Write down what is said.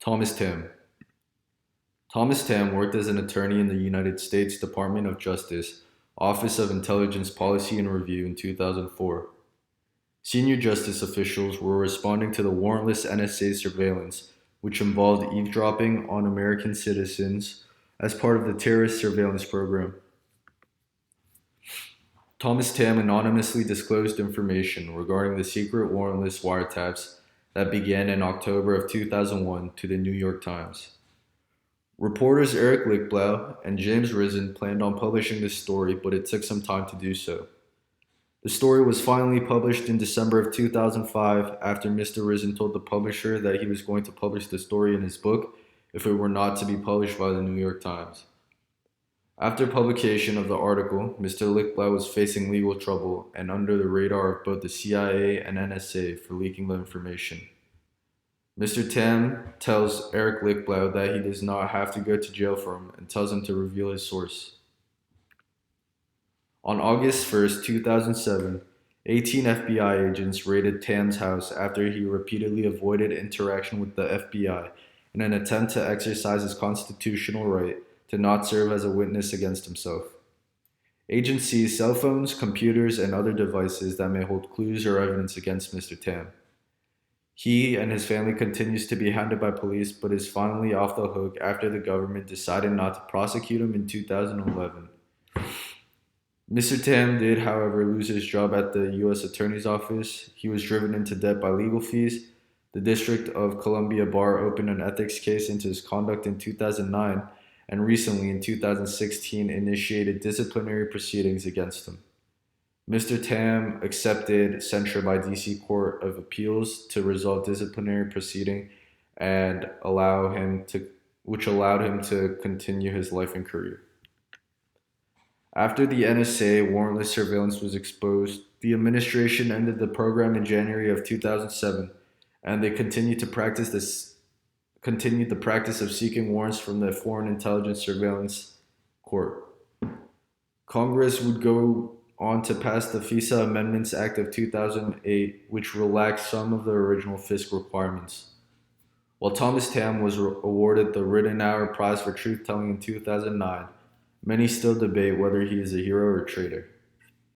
Thomas Tam. Thomas Tam worked as an attorney in the United States Department of Justice, Office of Intelligence Policy and Review in 2004. Senior justice officials were responding to the warrantless NSA surveillance, which involved eavesdropping on American citizens as part of the terrorist surveillance program. Thomas Tam anonymously disclosed information regarding the secret warrantless wiretaps that began in October of 2001 to the New York Times. Reporters Eric Lichtblau and James Risen planned on publishing this story, but it took some time to do so. The story was finally published in December of 2005 after Mr. Risen told the publisher that he was going to publish the story in his book if it were not to be published by the New York Times. After publication of the article, Mr. Lichtblau was facing legal trouble and under the radar of both the CIA and NSA for leaking the information. Mr. Tam tells Eric Lichtblau that he does not have to go to jail for him and tells him to reveal his source. On August 1st, 2007, 18 FBI agents raided Tam's house after he repeatedly avoided interaction with the FBI in an attempt to exercise his constitutional right to not serve as a witness against himself. Agents seized cell phones, computers, and other devices that may hold clues or evidence against Mr. Tam. He and his family continues to be hounded by police, but is finally off the hook after the government decided not to prosecute him in 2011. Mr. Tam did, however, lose his job at the U.S. Attorney's Office. He was driven into debt by legal fees. The District of Columbia Bar opened an ethics case into his conduct in 2009, and recently, in 2016, initiated disciplinary proceedings against him. Mr. Tam accepted censure by D.C. Court of Appeals to resolve disciplinary proceeding and which allowed him to continue his life and career. After the NSA warrantless surveillance was exposed, the administration ended the program in January of 2007, and they continued the practice of seeking warrants from the Foreign Intelligence Surveillance Court. Congress would go on to pass the FISA Amendments Act of 2008, which relaxed some of the original FISC requirements. While Thomas Tam was awarded the Rittenhour Prize for Truth-Telling in 2009, many still debate whether he is a hero or traitor.